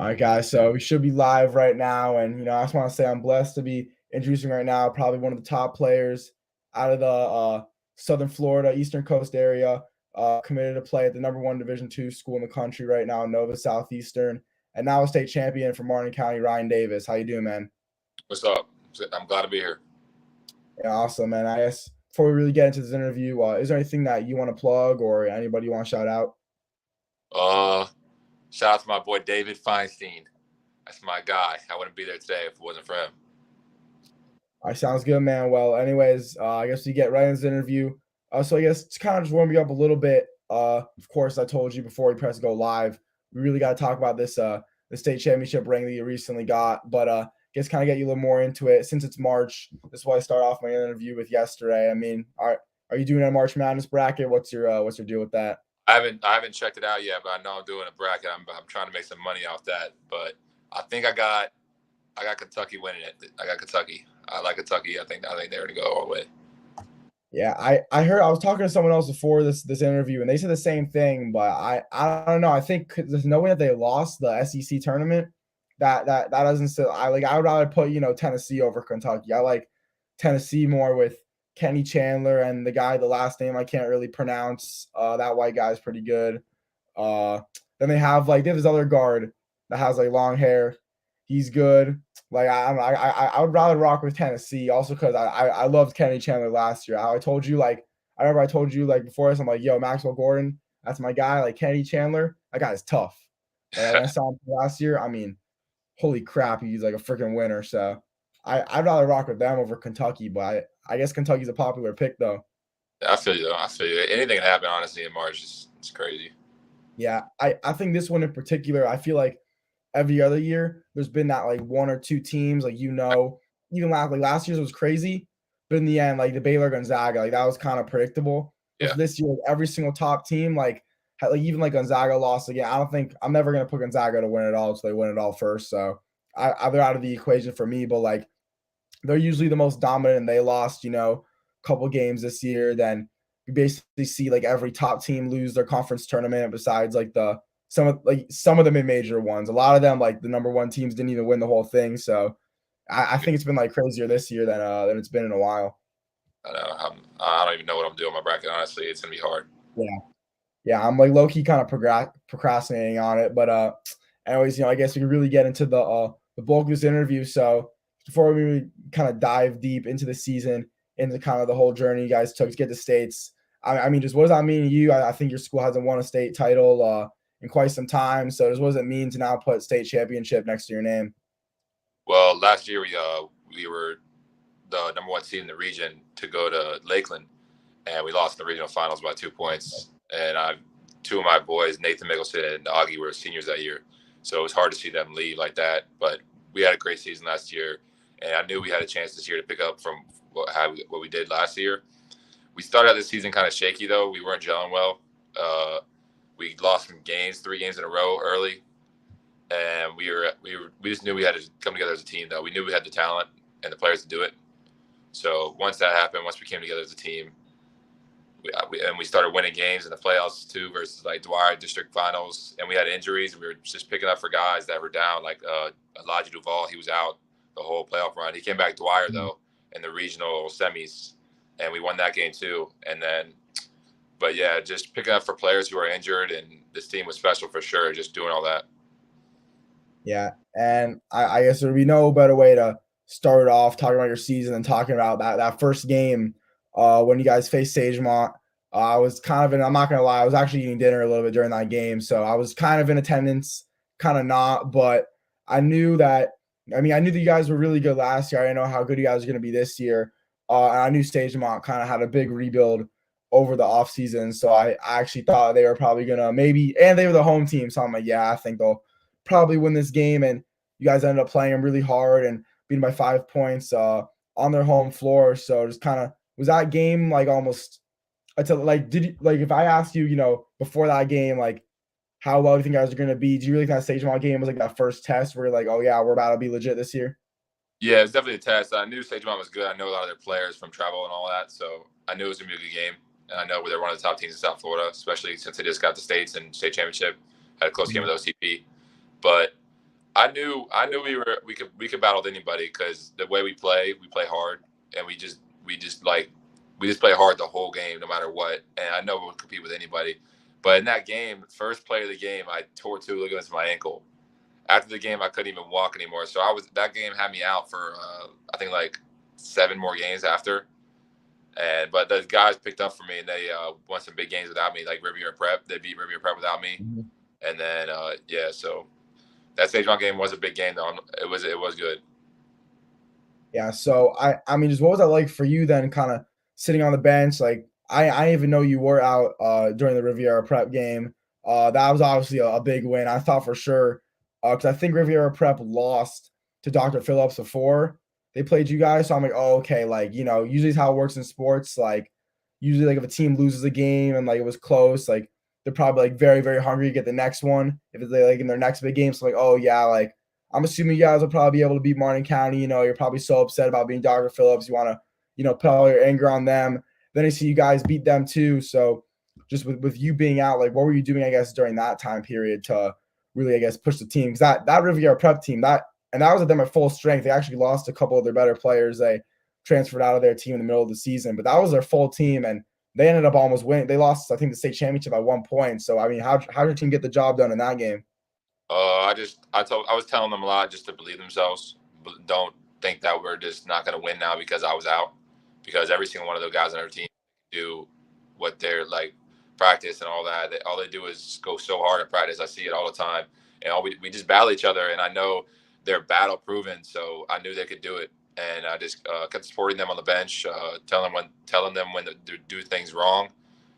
All right, guys. So we should be live right now, and I just want to say I'm blessed to be introducing right now probably one of the top players out of the Southern Florida Eastern Coast area, committed to play at the number one Division II school in the country right now, Nova Southeastern, and now a state champion for Martin County, Ryan Davis. How you doing, man? What's up? I'm glad to be here. Yeah, awesome, man. I guess before we really get into this interview, is there anything that you want to plug or anybody you want to shout out? Uh, Shout out to my boy David Feinstein. That's my guy. I wouldn't be there today if it wasn't for him. All right, sounds good, man. Well, anyways, I guess we get right into the interview. So I guess to kind of just warm you up a little bit. Of course, I told you before we press go live, we really got to talk about this the state championship ring that you recently got. But I guess kind of get you a little more into it since it's March. This is why I start off my interview with yesterday. I mean, are you doing a March Madness bracket? What's your deal with that? I haven't checked it out yet, but I know I'm doing a bracket. I'm trying to make some money off that. But I think I got Kentucky winning it. I got Kentucky. I like Kentucky. I think they're gonna go all the way. Yeah, I heard I was talking to someone else before this interview, and they said the same thing. But I don't know. I think there's no way that they lost the SEC tournament. That doesn't still. I would rather put Tennessee over Kentucky. I like Tennessee more with Kenny Chandler and the last name I can't really pronounce. That white guy is pretty good. Uh, then they have this other guard that has like long hair. He's good. Like I would rather rock with Tennessee also because I loved Kenny Chandler last year. I told you I remember I told you like before this I'm like yo Maxwell Gordon, that's my guy. Like Kenny Chandler, that guy is tough. And I saw him last year. I mean, holy crap, he's like a freaking winner. So I'd rather rock with them over Kentucky, but I guess Kentucky's a popular pick though. I feel you though. I feel you. Anything can happen honestly in March. It's crazy. Yeah, I think this one in particular, I feel like every other year there's been that like one or two teams like even last year's was crazy, but in the end like the Baylor Gonzaga like that was kind of predictable. But Yeah. for this year, like, every single top team like even like Gonzaga lost again. I don't think I'm never gonna put Gonzaga to win it all, so they win it all first. So they're out of the equation for me. But like they're usually the most dominant, and they lost a couple games this year. Then you basically see like every top team lose their conference tournament besides like some of the mid-major ones. A lot of them, like the number one teams, didn't even win the whole thing. So I think it's been like crazier this year than it's been in a while. I know. I don't even know what I'm doing in my bracket. Honestly, it's gonna be hard. Yeah, yeah. I'm like low key kind of procrastinating on it, but anyways, I guess we can really get into the bulk of this interview. So before we really kind of dive deep into the season, into kind of the whole journey you guys took to get to states. I mean, just what does that mean to you? I think your school hasn't won a state title in quite some time. So just what does it mean to now put state championship next to your name? Well, last year we were the number one seed in the region to go to Lakeland, and we lost in the regional finals by 2 points. And two of my boys, Nathan Mickelson and Augie, were seniors that year, so it was hard to see them leave like that. But we had a great season last year, and I knew we had a chance this year to pick up from what we did last year. We started out this season kind of shaky though. We weren't gelling well. We lost some games, 3 games in a row early, and we just knew we had to come together as a team. Though we knew we had the talent and the players to do it. So once that happened, once we came together as a team, we started winning games in the playoffs too versus like Dwyer district finals, and we had injuries. We were just picking up for guys that were down, like Elijah Duvall. He was out the whole playoff run. He came back Dwyer though in the regional semis, and we won that game too. And then, but yeah, just picking up for players who are injured, and this team was special for sure. Just doing all that. Yeah, and I guess there'd be no better way to start off talking about your season and talking about that first game when you guys faced Sagemont. I was kind of in. I'm not gonna lie, I was actually eating dinner a little bit during that game, so I was kind of in attendance, kind of not. But I knew that. I mean, I knew that you guys were really good last year. I didn't know how good you guys were gonna be this year. And I knew Sagemont kind of had a big rebuild over the offseason, so I actually thought they were probably gonna maybe, and they were the home team, so I'm like, yeah, I think they'll probably win this game. And you guys ended up playing them really hard and beating by 5 points on their home floor. So just kind of was that game like almost until like did you like if I asked you, before that game, like how well do you think you guys are gonna be? Do you really think that Sagemont game was like that first test where you're like, oh yeah, we're about to be legit this year? Yeah, it's definitely a test. I knew Sagemont was good. I know a lot of their players from travel and all that, so I knew it was gonna be a good game. And I know they're one of the top teams in South Florida, especially since they just got the states and state championship. Had a close game with OCP, but I knew we could battle with anybody because the way we play hard, and we just play hard the whole game no matter what. And I know we'll compete with anybody. But in that game, first play of the game, I tore two ligaments in my ankle. After the game, I couldn't even walk anymore. So that game had me out for I think like 7 more games after. And but the guys picked up for me, and they won some big games without me, like Riviera Prep. They beat Riviera Prep without me, Mhm. and then yeah, so that stage one game was a big game though. It was good. Yeah. So I mean, just what was that like for you then, kind of sitting on the bench? Like I didn't even know you were out during the Riviera Prep game. That was obviously a big win. I thought for sure because I think Riviera Prep lost to Dr. Phillips before they played you guys. So I'm like, oh, okay, like usually it's how it works in sports. Like usually, like if a team loses a game and like it was close, like they're probably like very very hungry to get the next one if it's like in their next big game. So like, oh yeah, like I'm assuming you guys will probably be able to beat Martin County. You're probably so upset about being Dr. Phillips. You want to, put all your anger on them. Then I see you guys beat them too. So just with you being out, like what were you doing, I guess, during that time period to really, I guess, push the team? Because that Riviera Prep team, that was them at full strength. They actually lost a couple of their better players. They transferred out of their team in the middle of the season, but that was their full team, and they ended up almost winning. They lost, I think, the state championship by 1 point. So I mean, how did your team get the job done in that game? I was telling them a lot just to believe themselves. But don't think that we're just not going to win now because I was out. Because every single one of those guys on our team do what they're like practice and all that. All they do is go so hard at practice. I see it all the time, and we just battle each other. And I know they're battle proven, so I knew they could do it. And I just kept supporting them on the bench, telling them when they do things wrong,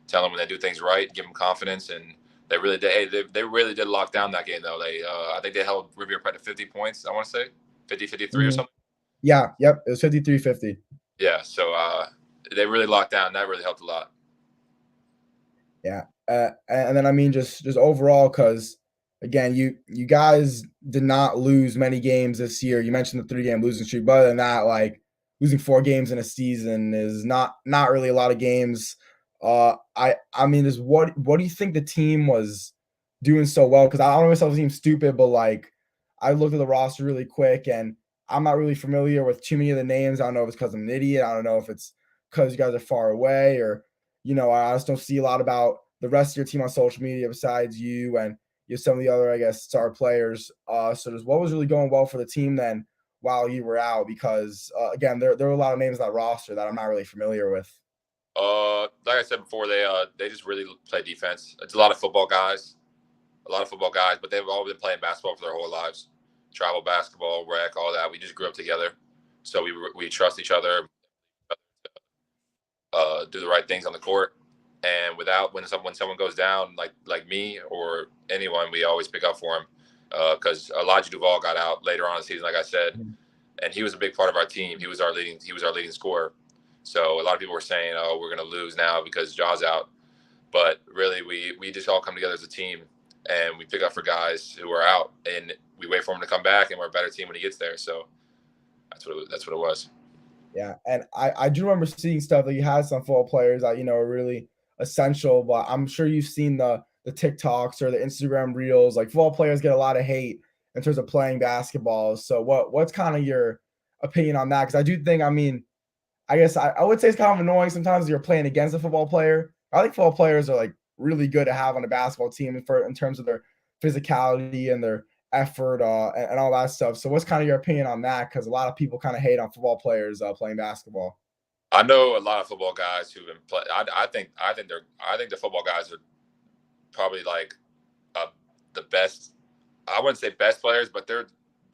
telling them when they do things right, give them confidence, and they really did. Hey, they really did lock down that game though. I think they held Riviera Prep to 50 points. I want to say 50, 53 or Mhm. something. Yeah, yep, it was 53-50. Yeah, so they really locked down. That really helped a lot. Yeah, and then I mean, just overall, because again, you guys did not lose many games this year. You mentioned the 3-game losing streak, but other than that, like losing 4 games in a season is not really a lot of games. I mean, just what do you think the team was doing so well? Because I don't know myself seem stupid, but like I looked at the roster really quick, and I'm not really familiar with too many of the names. I don't know if it's because I'm an idiot. I don't know if it's because you guys are far away or I just don't see a lot about the rest of your team on social media besides you and some of the other, I guess, star players. So just what was really going well for the team then while you were out? Because again, there were a lot of names on that roster that I'm not really familiar with. Like I said before, they just really play defense. It's a lot of football guys, but they've all been playing basketball for their whole lives. Travel basketball, rec, all that. We just grew up together, so we trust each other, do the right things on the court. And without when someone goes down, like me or anyone, we always pick up for him. Because Elijah Duvall got out later on in the season, like I said, Mhm. and he was a big part of our team. He was our leading scorer. So a lot of people were saying, "Oh, we're going to lose now because Jaw's out." But really, we just all come together as a team, and we pick up for guys who are out, and we wait for him to come back, and we're a better team when he gets there. So that's what it was. Yeah, and I do remember seeing stuff that you had some football players that are really essential, but I'm sure you've seen the TikToks or the Instagram reels. Like football players get a lot of hate in terms of playing basketball. So what's kind of your opinion on that? Because I do think, I mean, I guess I would say it's kind of annoying sometimes you're playing against a football player. I think football players are like really good to have on a basketball team for in terms of their physicality and their effort and all that stuff. So what's kind of your opinion on that? Because a lot of people kind of hate on football players playing basketball. I know a lot of football guys who've been play. I think the football guys are probably like uh, the best. I wouldn't say best players, but they're.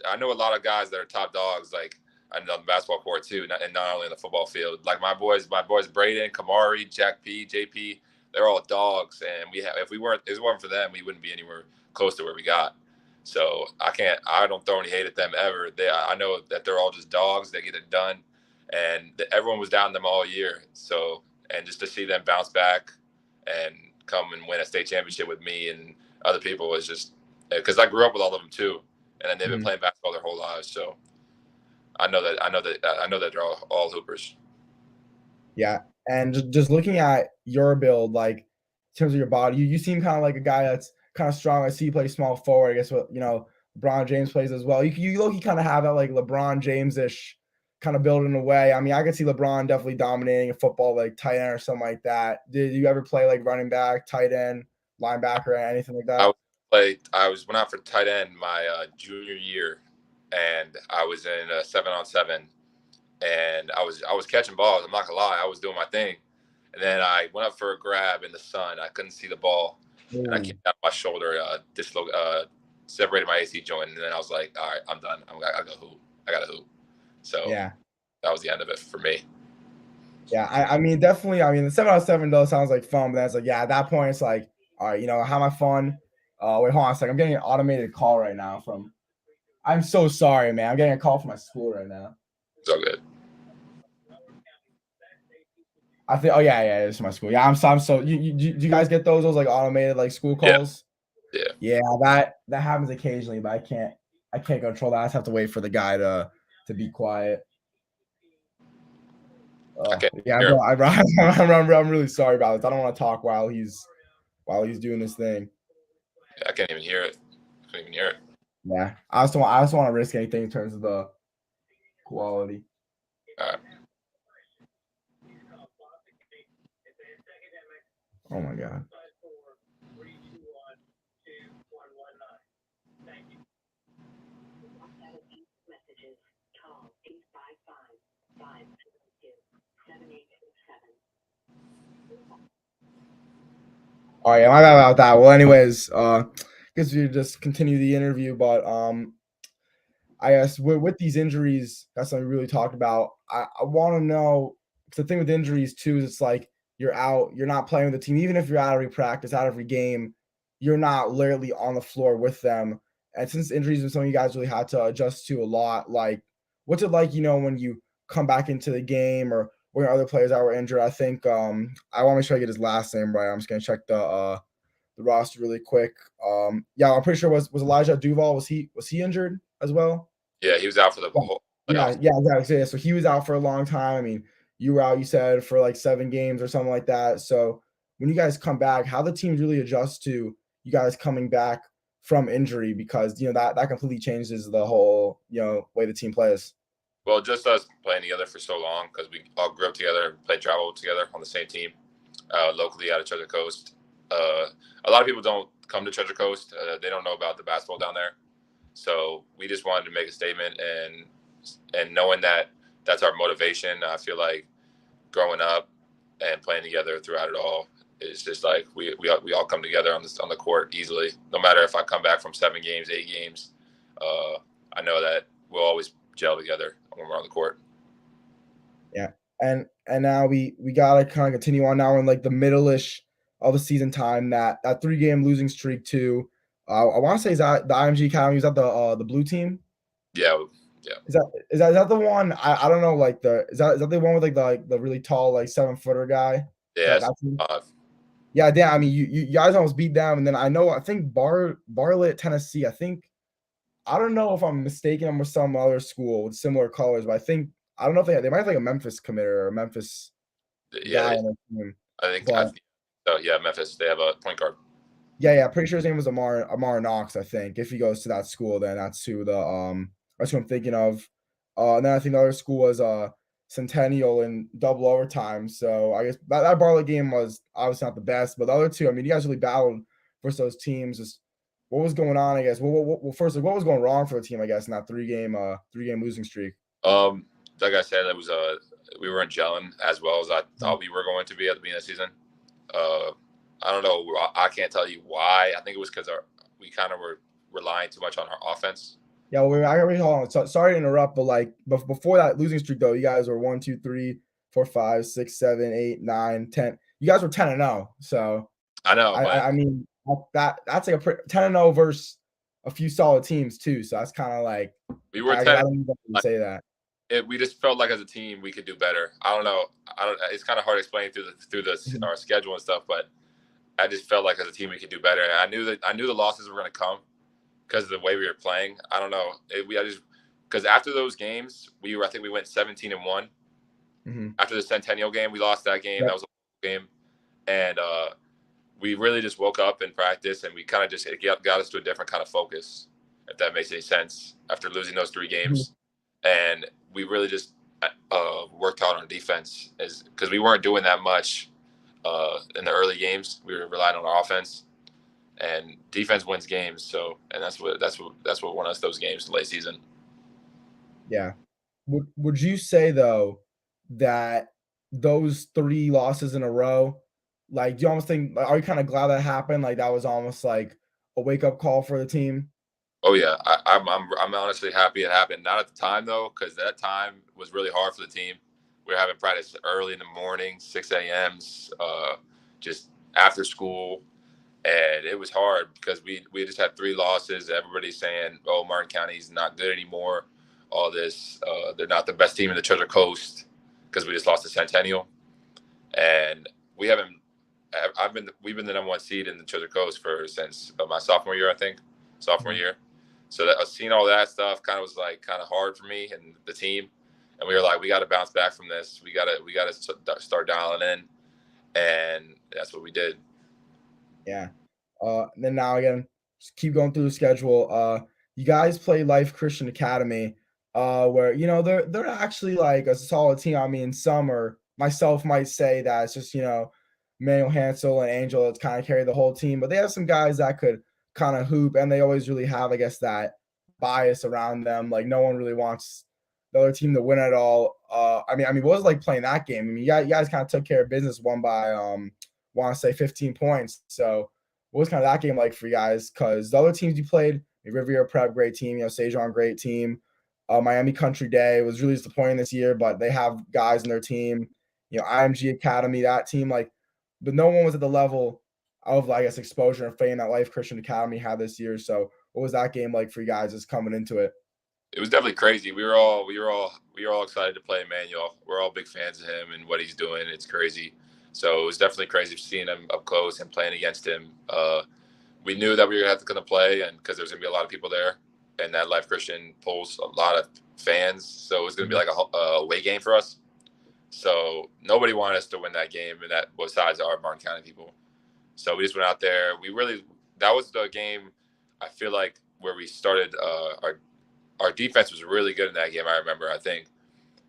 I know a lot of guys that are top dogs, like on the basketball court too, and not only in the football field. Like my boys Braden, Kamari, Jack P, JP, they're all dogs, and we have. If it weren't for them, we wouldn't be anywhere close to where we got. So I don't throw any hate at them ever. I know that they're all just dogs. They get it done, and everyone was down them all year. So, and just to see them bounce back and come and win a state championship with me and other people was just because I grew up with all of them too, and then they've been Mhm. playing basketball their whole lives. So I know that they're all hoopers. Yeah, and just looking at your build, like in terms of your body, you seem kind of like a guy that's kind of strong. I see you play small forward. I guess what LeBron James plays as well. You look, you kind of have that like LeBron James-ish kind of build in a way. I mean, I could see LeBron definitely dominating a football like tight end or something like that. Did you ever play like running back, tight end, linebacker, or anything like that? I went out for tight end my junior year, and I was in a 7-on-7, and I was catching balls. I'm not gonna lie, I was doing my thing, and then I went up for a grab in the sun. I couldn't see the ball, and I came down my shoulder, separated my AC joint, and then I was like, all right, I'm done. I gotta hoop. I gotta hoop. So Yeah. that was the end of it for me. Yeah, I mean, definitely. I mean, the 7-on-7 though sounds like fun, but that's like, yeah, at that point, it's like, all right, have my fun. Wait, hold on a second. I'm getting an automated call right now from. I'm so sorry, man. I'm getting a call from my school right now. It's all good. I think. Oh yeah, it's my school. Yeah, I'm so. You guys get those like automated like school calls? Yeah. Yeah, that happens occasionally, but I can't control that. I just have to wait for the guy to be quiet. Yeah, bro, I'm really sorry about this. I don't want to talk while he's doing this thing. Yeah, I can't even hear it. I couldn't even hear it. Yeah, I just want to risk anything in terms of the quality. All right. Oh my god. All right, my bad about that. Well, anyways, guess we just continue the interview, but I guess with these injuries, that's something we really talked about. I want to know, because the thing with injuries too is it's like you're out, you're not playing with the team, even if you're out every practice, out every game, you're not literally on the floor with them. And since injuries are something you guys really had to adjust to a lot, like what's it like, when you come back into the game or when other players that were injured? I think I want to make sure I get his last name right. I'm just gonna check the roster really quick. Yeah, I'm pretty sure was Elijah Duval, was he injured as well? Yeah, he was out for the whole playoffs. Yeah, exactly. So he was out for a long time. I mean, you were out, you said, for like 7 games or something like that. So when you guys come back, how the teams really adjust to you guys coming back from injury, because that completely changes the whole way the team plays. Well, just us playing together for so long, because we all grew up together, played travel together on the same team, locally out of Treasure Coast. A lot of people don't come to Treasure Coast. They don't know about the basketball down there. So we just wanted to make a statement, and knowing that that's our motivation. I feel like growing up and playing together throughout it all, it's just like we all come together on the court easily. No matter if I come back from 7 games, 8 games, I know that we'll always gel together when we're on the court. Yeah, and now we gotta kind of continue on now in like the middle-ish of the season time. That 3-game losing streak too. I want to say, is that the IMG Academy? Is that the blue team? Yeah. Is that the one? I don't know. Like is that the one with like the really tall like 7-footer guy? Yeah. Yeah, damn. I mean, you guys almost beat them, and then I think Bartlett, Tennessee. I don't know if I'm mistaken them with some other school with similar colors, but I don't know if they might have like a Memphis committer or a Memphis guy on their team. I think so. Yeah, Memphis. They have a point guard. Yeah. Pretty sure his name was Amar Knox. I think if he goes to that school, then that's who I'm thinking of. And then I think the other school was Centennial in double overtime. So I guess that Bartlett game was obviously not the best, but the other two, I mean, you guys really battled versus those teams. Just what was going on, I guess? Well, first, what was going wrong for the team, I guess, in that 3-game losing streak? Like I said, it was we weren't gelling as well as I thought we were going to be at the beginning of the season. I don't know. I can't tell you why. I think it was because we kind of were relying too much on our offense. Yeah, hold on. So, sorry to interrupt, but like before that losing streak, though, you guys were 1, 2, 3, 4, 5, 6, 7, 8, 9, 10. You guys were 10-0. So I know. I mean that's like a 10-0 versus a few solid teams too. So that's kind of like we were 10. I don't even say that. We just felt like as a team we could do better. I don't know. It's kind of hard to explain through our schedule and stuff, but I just felt like as a team we could do better. And I knew the losses were going to come because of the way we were playing. I don't know. Because after those games, I think we went 17-1. Mm-hmm. After the Centennial game, we lost that game. Yep. That was a game, and we really just woke up in practice, and we kind of just got us to a different kind of focus. if that makes any sense, after losing those 3 Mhm. games. And we really just worked hard on defense because we weren't doing that much in the early games. We were relying on our offense, and defense wins games. So, and that's what won us those games in the late season. Yeah. Would you say though that those 3 losses in a row, like, do you almost think like, are you kinda glad that happened? Like, that was almost like a wake-up call for the team? Oh yeah, I'm honestly happy it happened. Not at the time though, because that time was really hard for the team. We were having practice early in the morning, 6 a.m.s, just after school, and it was hard because we just had 3 losses. Everybody's saying, "Oh, Martin County's not good anymore." All this, they're not the best team in the Treasure Coast because we just lost to Centennial, and we haven't. We've been the number 1 seed in the Treasure Coast since my sophomore year, I think, sophomore Mhm. year. So seeing all that stuff kind of was like kind of hard for me and the team, and we were like, we got to bounce back from this. We got to start dialing in, and that's what we did. Yeah. Then now again, just keep going through the schedule. You guys play Life Christian Academy, where they're actually like a solid team. I mean, some or myself might say that it's just Manuel Hansel and Angel that's kind of carry the whole team, but they have some guys that could kind of hoop, and they always really have, I guess, that bias around them. Like no one really wants the other team to win at all. I mean, what was it like playing that game? I mean, you guys kind of took care of business, won by want to say 15 points. So what was kind of that game like for you guys? Because the other teams you played, Riviera Prep, great team, Sajon, great team. Miami Country Day was really disappointing this year, but they have guys in their team. IMG Academy, that team, like, but no one was at the level of, I guess, exposure and fame that Life Christian Academy had this year. So what was that game like for you guys just coming into it? It was definitely crazy. We were all excited to play Emmanuel. We're all big fans of him and what he's doing. It's crazy. So it was definitely crazy seeing him up close and playing against him. We knew that we were going to play, and because there's going to be a lot of people there, and that Life Christian pulls a lot of fans, so it was going to be Mhm. like a away game for us. So nobody wanted us to win that game, and that besides our Martin County people. So we just went out there. That was the game. I feel like where we started our defense was really good in that game. I remember. I think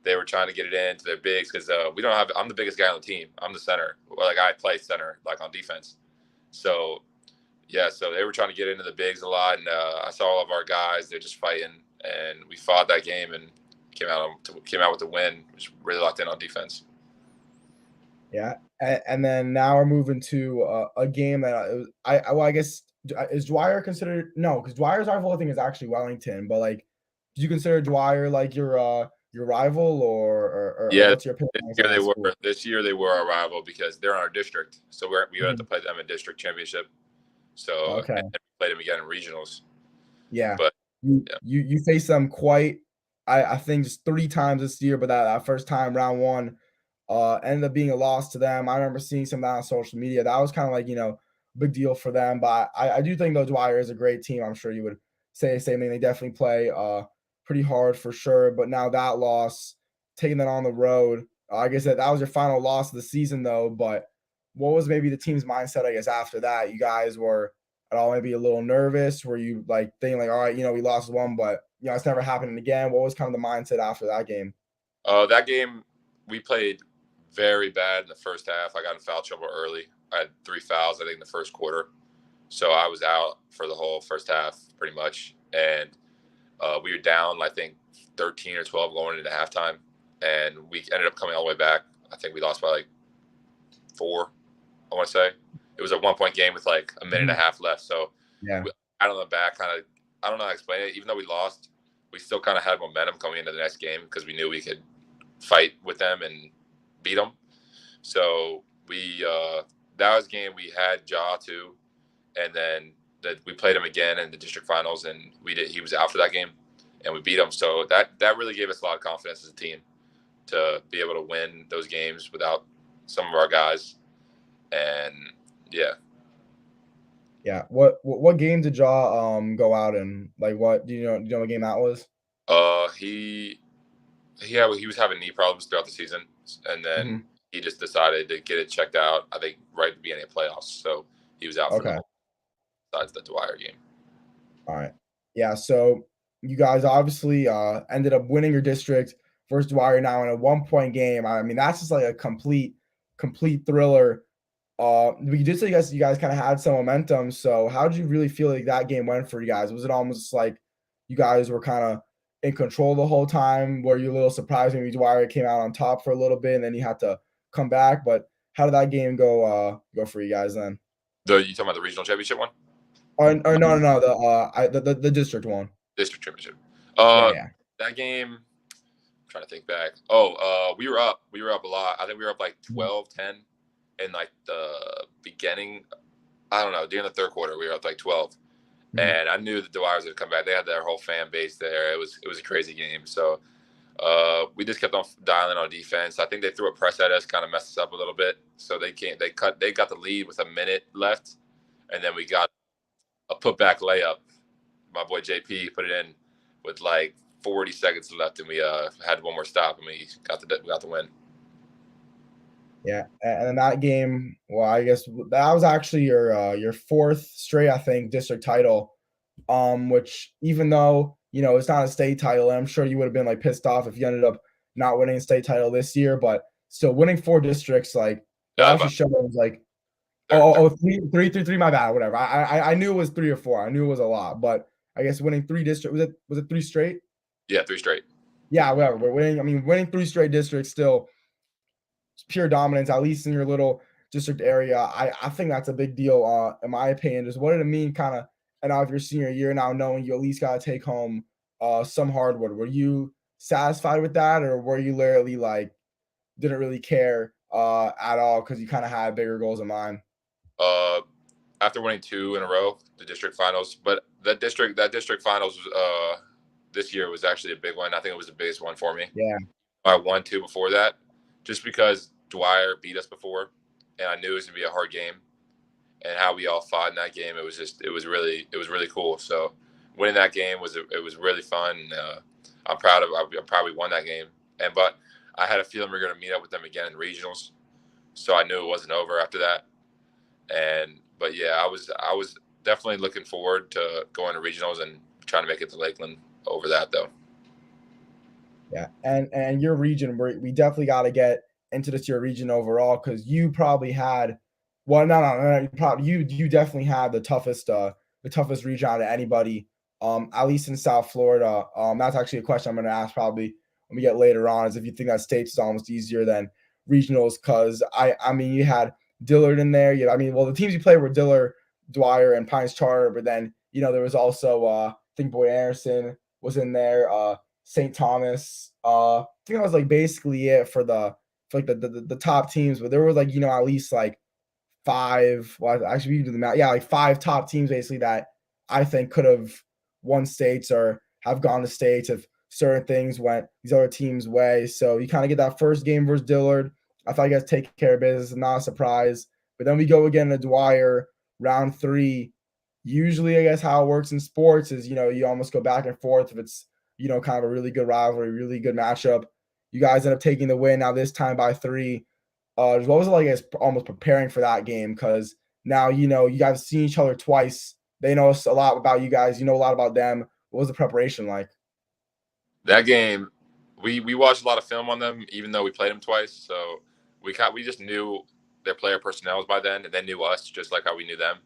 they were trying to get it into their bigs because we don't have. I'm the biggest guy on the team. I'm the center. Well, like I play center, like on defense. So yeah, so they were trying to get into the bigs a lot, and I saw all of our guys. They're just fighting, and we fought that game and came out with the win, which really locked in on defense. Yeah, and then now we're moving to a game that well, I guess is Dwyer considered no because Dwyer's rival I think is actually Wellington, but like, do you consider Dwyer like your rival or Yeah, what's your opinion on that school? this year they were our rival because they're in our district, so we had to Mhm. play them in district championship. So Okay, and we played them again in regionals. yeah, But you yeah, you you faced them quite I think just 3 times this year, but that first time round one ended up being a loss to them. I remember seeing some of that on social media. That was kind of like, big deal for them. But I do think though Dwyer is a great team. I'm sure you would say the same thing. They definitely play pretty hard for sure. But now that loss, taking that on the road, I guess that was your final loss of the season though. But what was maybe the team's mindset, I guess, after that? You guys were at all maybe a little nervous? Were you like thinking like, all right, we lost one, but it's never happening again? What was kind of the mindset after that game? that game we played very bad in the first half. I got in foul trouble early. I had 3 fouls, I think, in the first quarter. So I was out for the whole first half, pretty much. And we were down, I think, 13 or 12 going into halftime. And we ended up coming all the way back. I think we lost by like 4, I want to say. It was a 1 point game with like a minute and a Mhm. half left. So Yeah. we, out on the back, kind of, I don't know how to explain it. Even though we lost, we still kind of had momentum coming into the next game because we knew we could fight with them and beat them. So that was a game we had Jaw too, and then we played him again in the district finals, and he was out for that game, and we beat him. So that really gave us a lot of confidence as a team to be able to win those games without some of our guys. And yeah, Yeah. What game did y'all go out in? Like what do you know what game that was? he was having knee problems throughout the season, and then Mhm. he just decided to get it checked out. I think right at the beginning of playoffs, so he was out for the Okay. whole besides the Dwyer game. All right. Yeah, so you guys obviously ended up winning your district versus Dwyer now in a 1 point game. I mean, that's just like a complete thriller. We did say you guys kind of had some momentum. So how did you really feel like that game went for you guys? Was it almost like you guys were kind of in control the whole time? Were you a little surprised when Dwyer came out on top for a little bit and then you had to come back? But how did that game go for you guys then? You talking about the regional championship one? Or no, the district one. District championship. Yeah, yeah. That game. I'm trying to think back. Oh, we were up. We were up a lot. I think we were up like 12-10 in like the beginning. I don't know. During the third quarter, we were up like 12. And I knew the Dwyers would come back. They had their whole fan base there. It was a crazy game. So we just kept on dialing on defense. I think they threw a press at us, kind of messed us up a little bit. So they got the lead with a minute left, and then we got a putback layup. My boy JP put it in with like 40 seconds left, and we had one more stop, and we got the win. Yeah, and in that game, well, I guess that was actually your fourth straight, I think, district title. Which even though it's not a state title, and I'm sure you would have been like pissed off if you ended up not winning a state title this year, but still winning 4 districts, like it actually showed it was like three. My bad, whatever. I knew it was 3 or 4. I knew it was a lot, but I guess winning 3 districts was it 3 straight? Yeah, 3 straight. Yeah, whatever. We're winning. I mean, winning 3 straight districts still pure dominance, at least in your little district area. I think that's a big deal, in my opinion. Just what did it mean kind of, and out of your senior year now, knowing you at least got to take home some hardwood? Were you satisfied with that, or were you literally like didn't really care at all because you kind of had bigger goals in mind? After winning 2 in a row, the district finals, but that district finals this year was actually a big one. I think it was the biggest one for me. Yeah. I won 2 before that, just because Dwyer beat us before, and I knew it was gonna be a hard game. And how we all fought in that game, it was really cool. So winning that game was really fun. I'm proud of. I probably won that game, but I had a feeling we were gonna meet up with them again in regionals, so I knew it wasn't over after that. But yeah, I was definitely looking forward to going to regionals and trying to make it to Lakeland over that though. Yeah, and your region, we definitely got to get into this your region overall because you probably had, well, no, you definitely had the toughest region out of anybody, at least in South Florida. That's actually a question I'm going to ask probably when we get later on, is if you think that states is almost easier than regionals, because I mean you had Dillard in there. I mean, well, the teams you played were Dillard, Dwyer, and Pines Charter, but then there was also I think Boyd Anderson was in there. St. Thomas. I think that was like basically it for the top teams, but there was like at least like 5. Well, actually, we do the math. Yeah, like 5 top teams basically that I think could have won states or have gone to states if certain things went these other teams' way. So you kind of get that first game versus Dillard. I thought you guys take care of business, not a surprise. But then we go again to Dwyer, round 3. Usually, I guess how it works in sports is you almost go back and forth if it's kind of a really good rivalry, really good matchup. You guys end up taking the win now this time by 3. What was it like, I guess, almost preparing for that game? Because now, you guys have seen each other twice. They know a lot about you guys. You know a lot about them. What was the preparation like? That game, we watched a lot of film on them, even though we played them twice. So we just knew their player personnel by then, and they knew us just like how we knew them.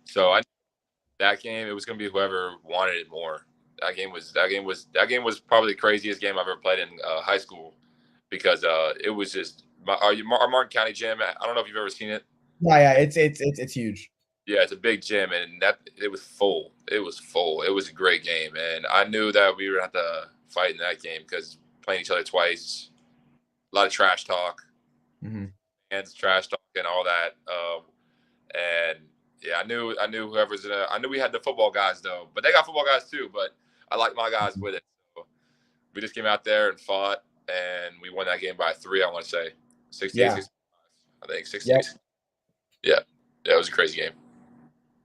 So that game, it was going to be whoever wanted it more. That game was probably the craziest game I've ever played in high school, because it was just our Martin County gym. I don't know if you've ever seen it. Yeah, it's huge. Yeah, it's a big gym, and it was full. It was full. It was a great game, and I knew that we were gonna have to fight in that game because playing each other twice, a lot of trash talk, and trash talk and all that. And yeah, I knew whoever's in I knew we had the football guys though, but they got football guys too. But I like my guys with it. So we just came out there and fought, and we won that game by 3. I want to say 68, yeah. 65, I think 68. Yep. Yeah, it was a crazy game.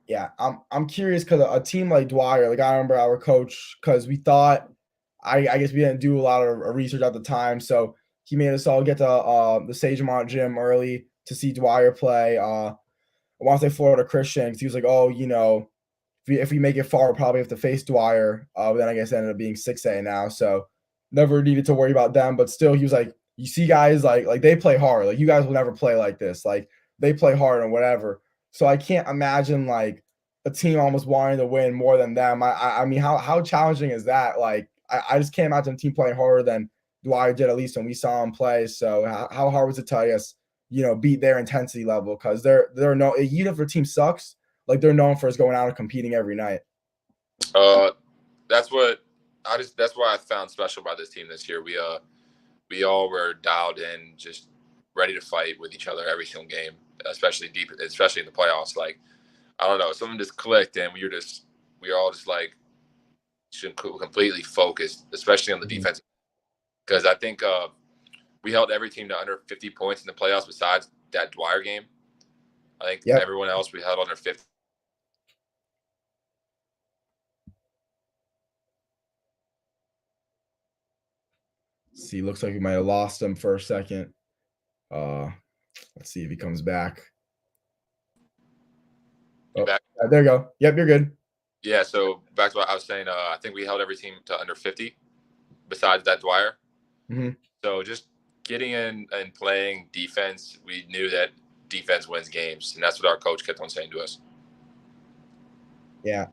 Yeah, I'm curious because a team like Dwyer, like I remember our coach, because we thought, I guess we didn't do a lot of research at the time, so he made us all get to the Sagemont gym early to see Dwyer play. I want to say Florida Christian, because he was like, oh, if we make it far, we'll probably have to face Dwyer. But then I guess it ended up being 6A now, so never needed to worry about them. But still, he was like, you see guys like they play hard. Like you guys will never play like this. Like they play hard and whatever. So I can't imagine like a team almost wanting to win more than them. I mean, how challenging is that? Like I just can't imagine a team playing harder than Dwyer did, at least when we saw him play. So how hard was it to, I guess, beat their intensity level? Because they're no, even if their team sucks, like they're known for us going out and competing every night. That's what that's why I found special about this team this year. We all were dialed in, just ready to fight with each other every single game, especially in the playoffs. Like, I don't know, something just clicked, and we were all just like completely focused, especially on the defense. Because I think we held every team to under 50 points in the playoffs besides that Dwyer game. I think everyone else we held under 50. See, looks like we might have lost him for a second. Let's see if he comes back. Oh, there you go. Yep, you're good. Yeah, so back to what I was saying, I think we held every team to under 50 besides that Dwyer. Mm-hmm. So just getting in and playing defense, we knew that defense wins games, and that's what our coach kept on saying to us. Yeah,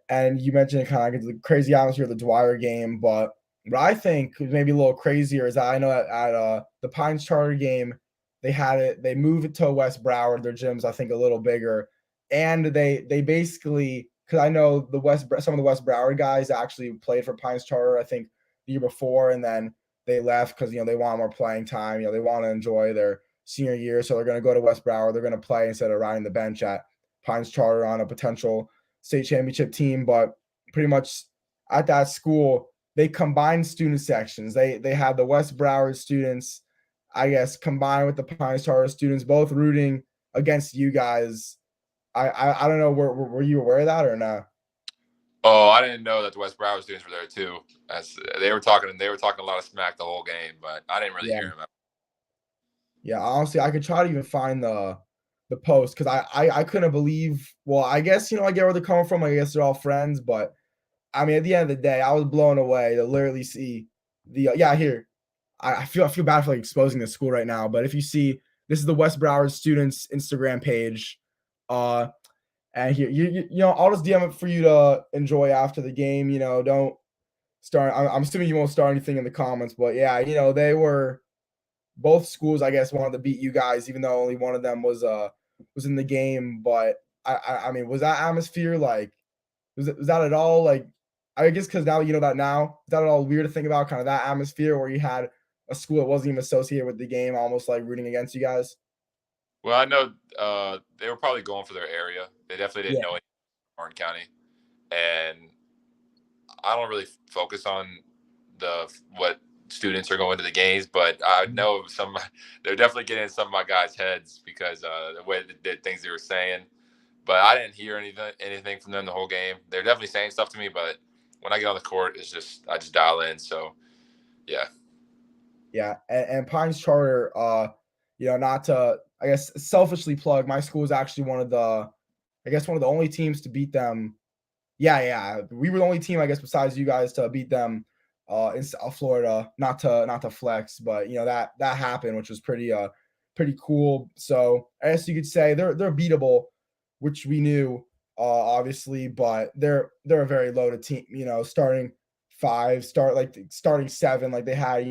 and you mentioned kind of the crazy atmosphere of the Dwyer game, but what I think was maybe a little crazier is that I know at the Pines Charter game, they moved it to West Broward. Their gym's, I think, a little bigger, and they basically, because I know some of the West Broward guys actually played for Pines Charter, I think, the year before, and then they left because they want more playing time. They want to enjoy their senior year, so they're going to go to West Broward. They're going to play instead of riding the bench at Pines Charter on a potential state championship team. But pretty much at that school, they combined student sections. They had the West Broward students, I guess, combined with the Pines Charter students, both rooting against you guys. I don't know, were you aware of that or not? Oh, I didn't know that the West Broward students were there too. They were talking a lot of smack the whole game, but I didn't really hear them. Yeah, honestly, I could try to even find the post because I couldn't believe. Well, I guess I get where they're coming from. I guess they're all friends, but I mean, at the end of the day, I was blown away to literally see the here. I feel bad for like exposing the school right now, but if you see, this is the West Broward students Instagram page, and here I'll just DM it for you to enjoy after the game. Don't start. I'm assuming you won't start anything in the comments, but yeah, they were both schools, I guess, wanted to beat you guys, even though only one of them was in the game. But I mean, was that atmosphere like? Was that at all like? I guess because now you know that now, is that at all weird to think about? Kind of that atmosphere where you had a school that wasn't even associated with the game, almost like rooting against you guys. Well, I know they were probably going for their area. They definitely didn't know anything in Orange County, and I don't really focus on what students are going to the games, but I know they're definitely getting in some of my guys' heads because the way the things they were saying. But I didn't hear anything from them the whole game. They're definitely saying stuff to me, but when I get on the court, I just dial in. So, yeah. Yeah, and Pines Charter, not to, I guess, selfishly plug, my school is actually one of the only teams to beat them. Yeah, we were the only team, I guess, besides you guys to beat them in South Florida. Not to flex, but that happened, which was pretty cool. So I guess you could say they're beatable, which we knew obviously, but they're a very loaded team. Starting starting seven, like they had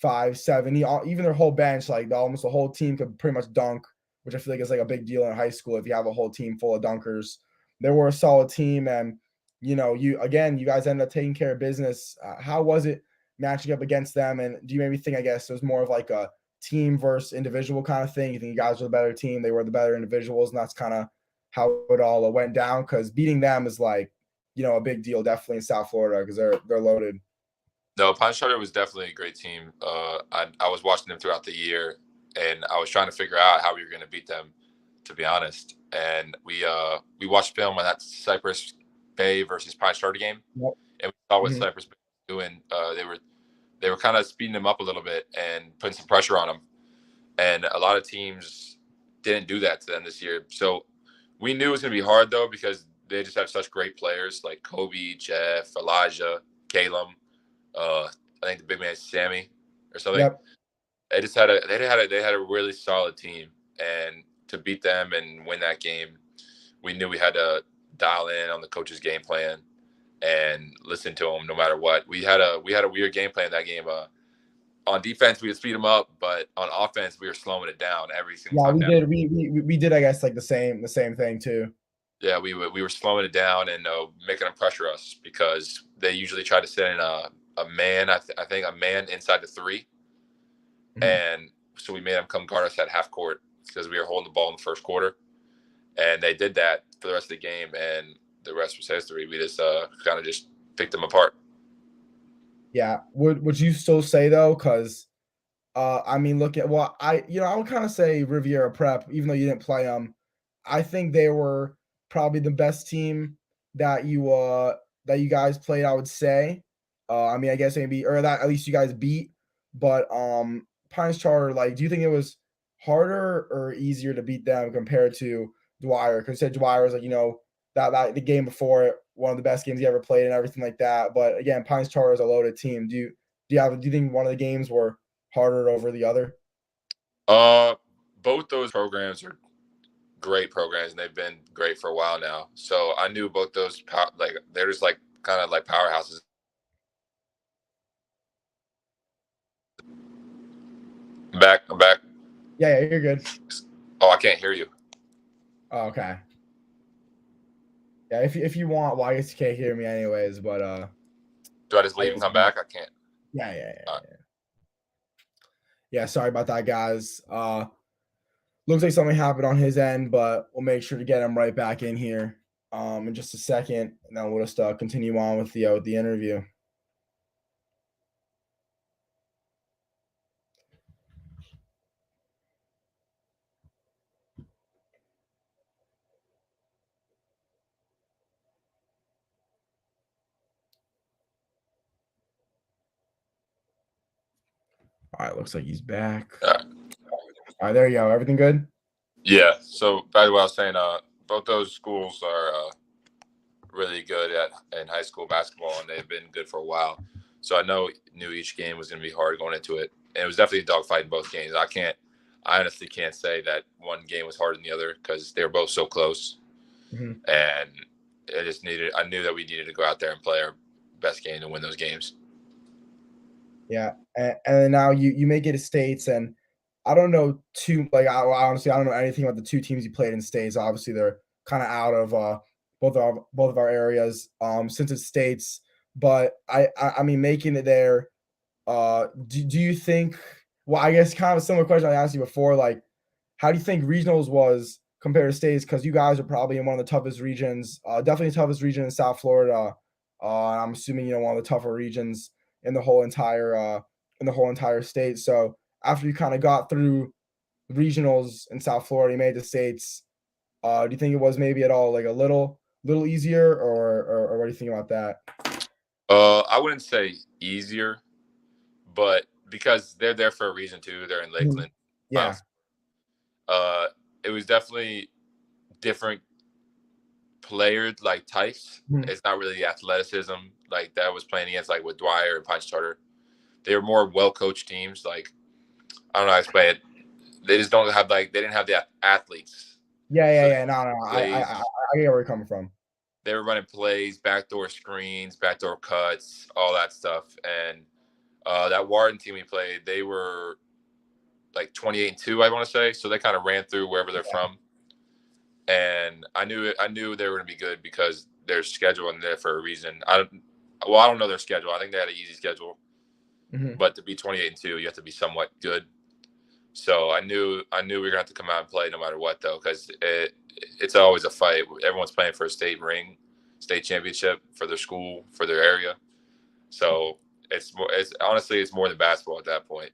5, 7, even their whole bench, like almost the whole team could pretty much dunk, which I feel like is like a big deal in high school if you have a whole team full of dunkers. They were a solid team, and you guys ended up taking care of business. How was it matching up against them? And do you maybe think, I guess, it was more of like a team versus individual kind of thing? You think you guys were the better team, they were the better individuals, and that's kind of how it all went down? Because beating them is like, a big deal, definitely in South Florida, because they're loaded. No, Pine Charter was definitely a great team. I was watching them throughout the year, and I was trying to figure out how we were going to beat them, to be honest. And we watched film on that Cypress Bay versus Pine Charter game, and we saw what Cypress Bay was doing. They were kind of speeding them up a little bit and putting some pressure on them. And a lot of teams didn't do that to them this year. So we knew it was going to be hard, though, because they just have such great players like Kobe, Jeff, Elijah, Caleb. I think the big man Sammy or something. Yep. They had a really solid team, and to beat them and win that game, we knew we had to dial in on the coach's game plan and listen to him no matter what. We had a weird game plan that game. On defense, we would speed them up, but on offense, we were slowing it down every single Yeah, time we down. did. We did, I guess, like the same thing too. Yeah, we were slowing it down and making them pressure us because they usually try to send in a man. I think a man inside the 3, and so we made them come guard us at half court because we were holding the ball in the first quarter, and they did that for the rest of the game, and the rest was history. We just kind of just picked them apart. Yeah. Would you still say though? Because I mean, look at I would kind of say Riviera Prep, even though you didn't play them. I think they were probably the best team that you guys played, I would say. I mean, I guess maybe or that at least you guys beat. But Pines Charter, like, do you think it was harder or easier to beat them compared to Dwyer? Because you said Dwyer was like, that the game before it, one of the best games you ever played and everything like that. But again, Pines Charter is a loaded team. Do you think one of the games were harder over the other? Both those programs are great programs, and they've been great for a while now. So I knew both those they're just like kind of like powerhouses. I'm back. Yeah, you're good. Oh, I can't hear you. Oh, okay. Yeah, if you want, well, I guess you can't hear me anyways, but do I just leave and come back? I can't. Yeah. Yeah, sorry about that, guys. Looks like something happened on his end, but we'll make sure to get him right back in here in just a second, and then we'll just continue on with the interview. All right, looks like he's back. All right, there you go. Everything good? Yeah. So back to what I was saying, both those schools are really good in high school basketball, and they've been good for a while. So I knew each game was going to be hard going into it, and it was definitely a dogfight in both games. I honestly can't say that one game was harder than the other because they were both so close, and I knew that we needed to go out there and play our best game to win those games. Yeah, and now you make it to states, and I don't know honestly I don't know anything about the two teams you played in states. Obviously, they're kind of out of both of our areas since it's states. But I mean, making it there, do you think? Well, I guess kind of a similar question I asked you before. Like, how do you think regionals was compared to states? Because you guys are probably in one of the toughest regions, definitely the toughest region in South Florida. I'm assuming one of the tougher regions in the whole entire state. So after you kind of got through regionals in South Florida, you made the states. Do you think it was maybe at all like a little easier, or what do you think about that? I wouldn't say easier, but because they're there for a reason too. They're in Lakeland. Yeah. It was definitely different player like types. It's not really athleticism like that was playing against like with Dwyer and Pines Charter. They were more well coached teams. Like I don't know how to explain it. They just don't have they didn't have the athletes. Yeah. No. I get where you're coming from. They were running plays, backdoor screens, backdoor cuts, all that stuff. And that Warden team we played, they were like 28-2, I want to say. So they kind of ran through wherever they're from. And I knew they were going to be good because their schedule in there for a reason. I don't know their schedule. I think they had an easy schedule. But to be 28-2, you have to be somewhat good. So I knew we were going to have to come out and play no matter what, though, because it's always a fight. Everyone's playing for a state championship for their school, for their area. So it's honestly more than basketball at that point.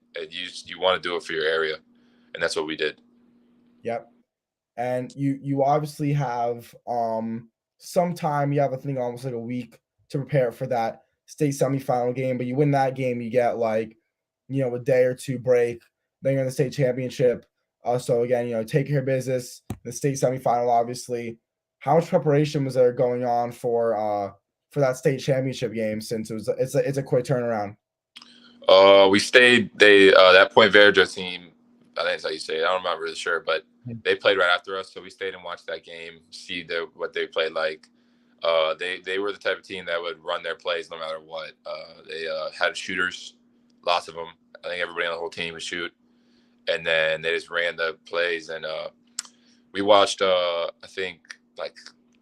You want to do it for your area, and that's what we did. Yep. And you obviously have some time. You have almost like a week to prepare for that state semifinal game. But you win that game, you get a day or two break. Then you're in the state championship. So again, take care of business. The state semifinal, obviously. how much preparation was there going on for that state championship game, since it's a quick turnaround? We stayed. They that Point Verdra team. I think that's how you say it. I'm not really sure, but they played right after us, so we stayed and watched that game, see what they played like. They were the type of team that would run their plays no matter what. They had shooters, lots of them. I think everybody on the whole team would shoot, and then they just ran the plays. And we watched, I think, like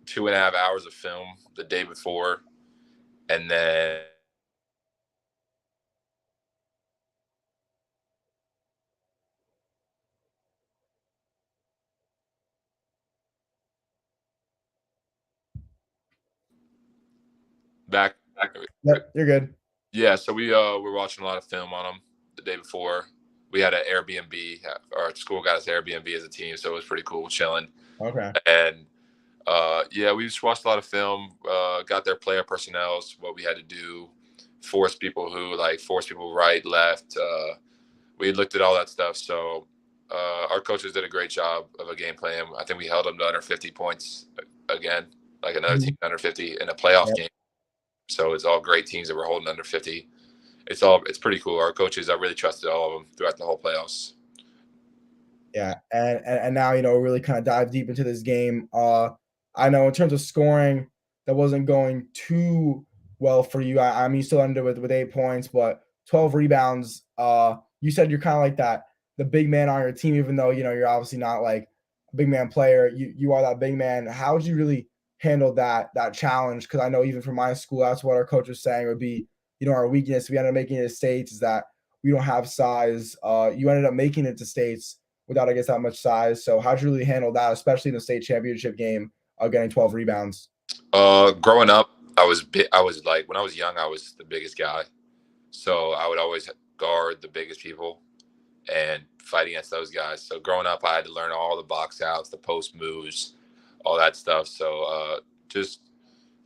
2.5 hours of film the day before, and then back. Yep, you're good. Yeah, so we were watching a lot of film on them the day before. We had an Airbnb. Our school got us Airbnb as a team, so it was pretty cool chilling. Okay. And yeah, we just watched a lot of film. Got their player personnels, what we had to do, force people right, left. We looked at all that stuff. So our coaches did a great job of a game plan. I think we held them to under 50 points again, like another team under 50 in a playoff game. So it's all great teams that were holding under 50. It's pretty cool. Our coaches, I really trusted all of them throughout the whole playoffs. Yeah, and now really kind of dive deep into this game. I know in terms of scoring, that wasn't going too well for you. I mean, you still ended with 8 points, but 12 rebounds. You said you're kind of like the big man on your team, even though you're obviously not like a big man player. You are that big man. How would you really handle that challenge? Because I know even for my school, that's what our coach was saying would be our weakness. We ended up making it to states is that we don't have size. You ended up making it to states without, I guess, that much size. So how'd you really handle that, especially in the state championship game, getting 12 rebounds? Growing up, I was like, when I was young, I was the biggest guy. So I would always guard the biggest people and fight against those guys. So growing up, I had to learn all the box outs, the post moves, all that stuff. So just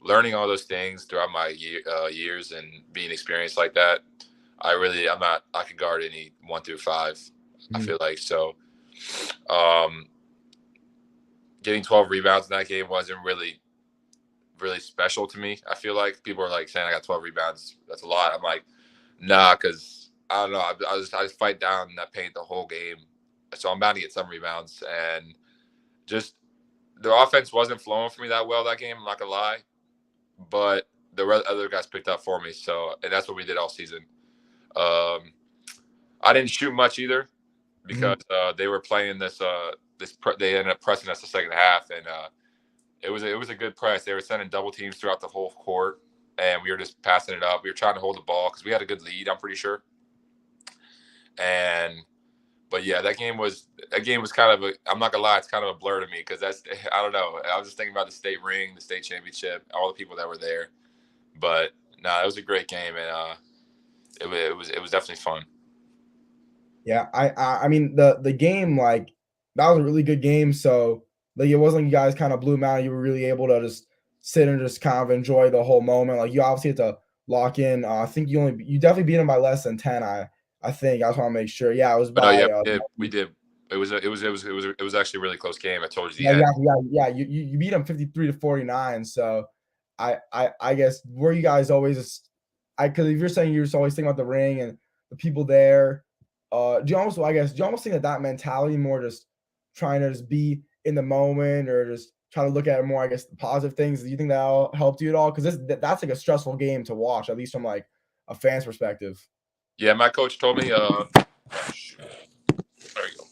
learning all those things throughout my years and being experienced like that, I could guard any 1 through 5. I feel like so. Getting 12 rebounds in that game wasn't really special to me. I feel like people are like saying I got 12 rebounds. That's a lot. I'm like, nah, because I don't know. I just fight down that paint the whole game. So I'm bound to get some rebounds. And just the offense wasn't flowing for me that well that game. I'm not going to lie. But the other guys picked up for me. So, and that's what we did all season. I didn't shoot much either because they were playing this. They ended up pressing us the second half, and it was a good press. They were sending double teams throughout the whole court, and we were just passing it up. We were trying to hold the ball because we had a good lead, I'm pretty sure. But yeah, that game was kind of I'm not gonna lie, it's kind of a blur to me because I don't know. I was just thinking about the state ring, the state championship, all the people that were there. But no, it was a great game, and it was definitely fun. Yeah, I mean the game, like, that was a really good game. So like it wasn't like you guys kind of blew them out. You were really able to just sit and just kind of enjoy the whole moment. Like you obviously had to lock in. I think you definitely beat them by less than 10. I think I just want to make sure. Yeah, it was by. No, yeah, we did. It was actually a really close game. I told you the Yeah, end. yeah. You beat them 53-49. So I guess were you guys always because if you're saying you're just always thinking about the ring and the people there, do you almost think that mentality more just trying to just be in the moment or just try to look at it more, I guess, the positive things? Do you think that helped you at all? Because that's like a stressful game to watch, at least from like a fan's perspective. Yeah, my coach told me. There you go.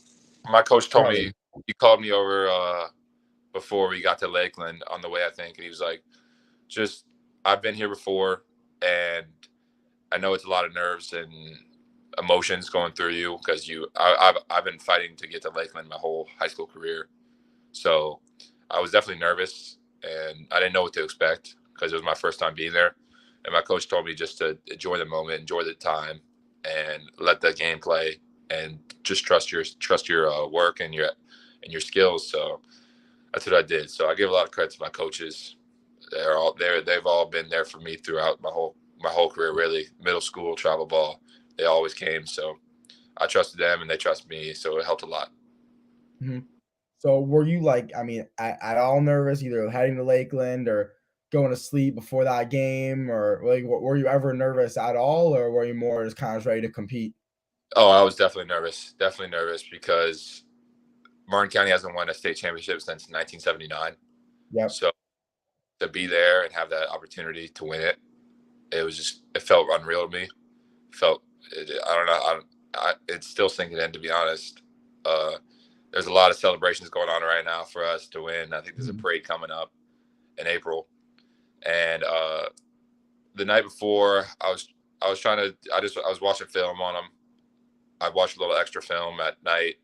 My coach told me, he called me over before we got to Lakeland on the way, I think, and he was like, "Just I've been here before, and I know it's a lot of nerves and emotions going through you because I've been fighting to get to Lakeland my whole high school career, so I was definitely nervous and I didn't know what to expect because it was my first time being there. And my coach told me just to enjoy the moment, enjoy the time, and let the game play, and just trust your work and your skills. So that's what I did. So I give a lot of credit to my coaches. They're all there. They've all been there for me throughout my whole career, really. Middle school, travel ball, they always came. So I trusted them and they trusted me. So it helped a lot. Mm-hmm. So were you like, I mean, at all nervous, either heading to Lakeland or going to sleep before that game, or like, were you ever nervous at all, or were you more just kind of ready to compete? Oh, I was definitely nervous because Martin County hasn't won a state championship since 1979. Yep. So to be there and have that opportunity to win it, it felt unreal to me. Felt, I don't know, it's still sinking in, to be honest. Uh, there's a lot of celebrations going on right now for us to win. I think there's a Mhm. parade coming up in April, and the night before, I was trying to, I was watching film on them. I watched a little extra film at night,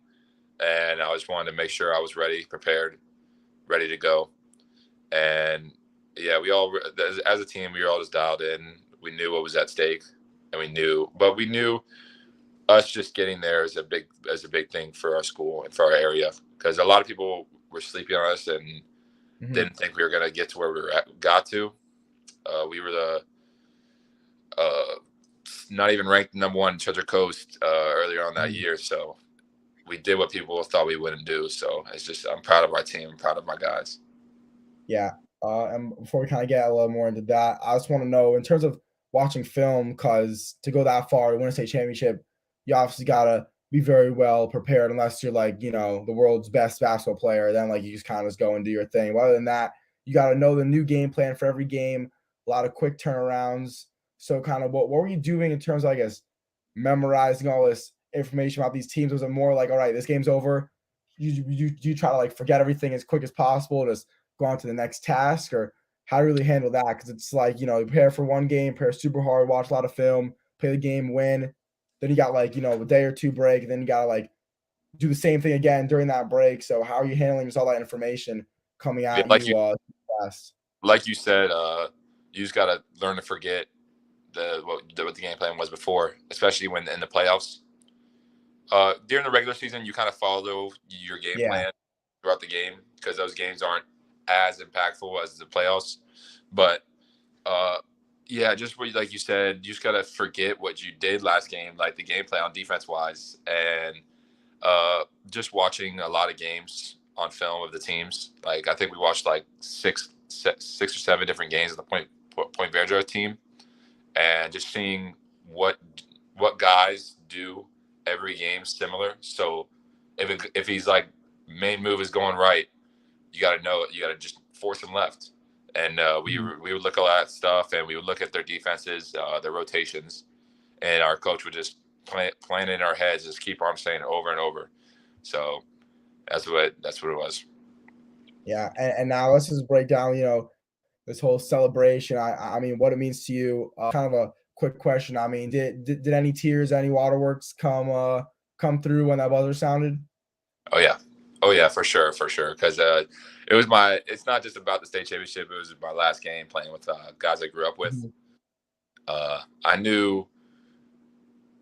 and I just wanted to make sure I was ready, prepared, ready to go. And yeah, we all, as a team, we were all just dialed in. We knew what was at stake, and we knew us just getting there is a big thing for our school and for our area, because a lot of people were sleeping on us and Mhm. didn't think we were going to get to where got to. We were the uh, not even ranked number one Treasure Coast earlier on that Mhm. year, so we did what people thought we wouldn't do. So it's just, I'm proud of our team. I'm proud of my guys. Yeah. And before we kind of get a little more into that, I just want to know in terms of watching film, because to go that far to win a state championship, you obviously gotta be very well prepared. Unless you're like the world's best basketball player, then like you just kind of just go and do your thing. But other than that, you gotta know the new game plan for every game. A lot of quick turnarounds. So kind of what were you doing in terms of, I guess, memorizing all this information about these teams? Was it more like, all right, this game's over? You try to like forget everything as quick as possible, just go on to the next task, or how to really handle that? Because it's like, you prepare for one game, prepare super hard, watch a lot of film, play the game, win. Then you got like, a day or two break, and then you got to like do the same thing again during that break. So how are you handling just all that information coming Yeah, at you fast? like you said, you just got to learn to forget what the game plan was before, especially when in the playoffs. During the regular season, you kind of follow your game Yeah. plan throughout the game because those games aren't as impactful as the playoffs. But uh, yeah, just like you said, you just gotta forget what you did last game, like the game plan on defense wise, and just watching a lot of games on film of the teams. Like I think we watched like six or seven different games of the Point Verdra team, and just seeing what what guys do every game similar. So if he's like main move is going right, you got to know it. You got to just force him left. And Mhm. we would look at all that stuff, and we would look at their defenses, their rotations, and our coach would just plan it in our heads, just keep on saying it over and over. So that's what it was. Yeah. And now let's just break down, this whole celebration. I mean, what it means to you. Kind of a quick question. I mean, did any tears, any waterworks come through when that buzzer sounded? Oh yeah, oh yeah, for sure. Because it was my. It's not just about the state championship. It was my last game playing with guys I grew up with. Mhm. I knew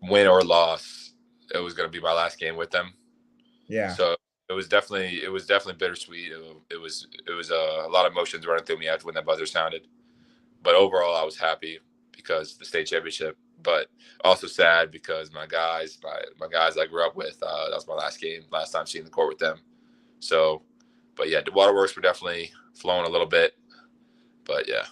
win or loss, it was going to be my last game with them. Yeah. So it was definitely bittersweet. It was a lot of emotions running through me after when that buzzer sounded. But overall, I was happy because the state championship. But also sad because my guys I grew up with. That was my last game, last time seeing the court with them. So, but yeah, the waterworks were definitely flowing a little bit. But yeah,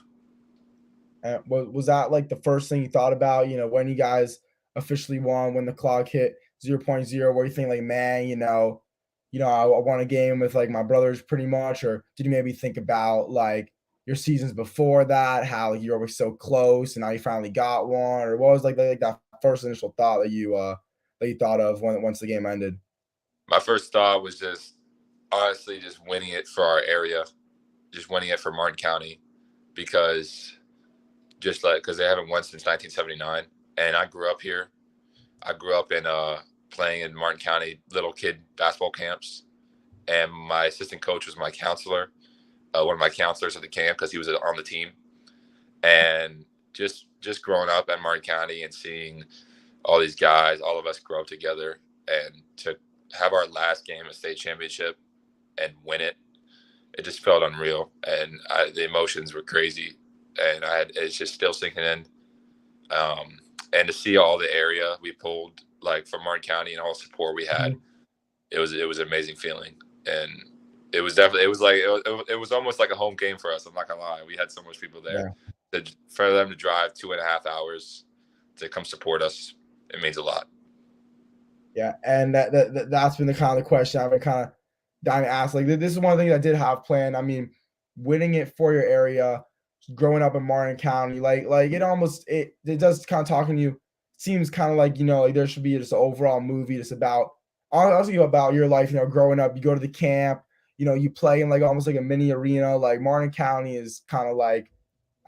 Was that like the first thing you thought about, when you guys officially won, when the clock hit 0.0, where you think like, man, I won a game with like my brothers pretty much, or did you maybe think about like your seasons before that, how like, you're always so close and now you finally got one, or what was like that first initial thought that you thought of when once the game ended? my first thought was just honestly just winning it for our area, just winning it for Martin County because just like because they haven't won since 1979, and I grew up here. I grew up in playing in Martin County little kid basketball camps, and my assistant coach was my counselor, one of my counselors at the camp because he was on the team, and just growing up at Martin County and seeing all these guys, all of us grow up together, and to have our last game of state championship and win it, it just felt unreal, and the emotions were crazy, and it's just still sinking in. And to see all the area we pulled, like from Martin County and all the support we had, Mhm. it was an amazing feeling. And it was definitely it was almost like a home game for us. I'm not gonna lie. We had so much people there. Yeah. For them to drive 2.5 hours to come support us, it means a lot. Yeah, and that's been the kind of the question I've been kind of dying to ask. Like this is one of the things I did have planned. I mean, winning it for your area, growing up in Martin County, like it does kind of talking to you. Seems kind of like like there should be just an overall movie just about also about your life. Growing up, you go to the camp. You play in like almost like a mini arena. Like Martin County is kind of like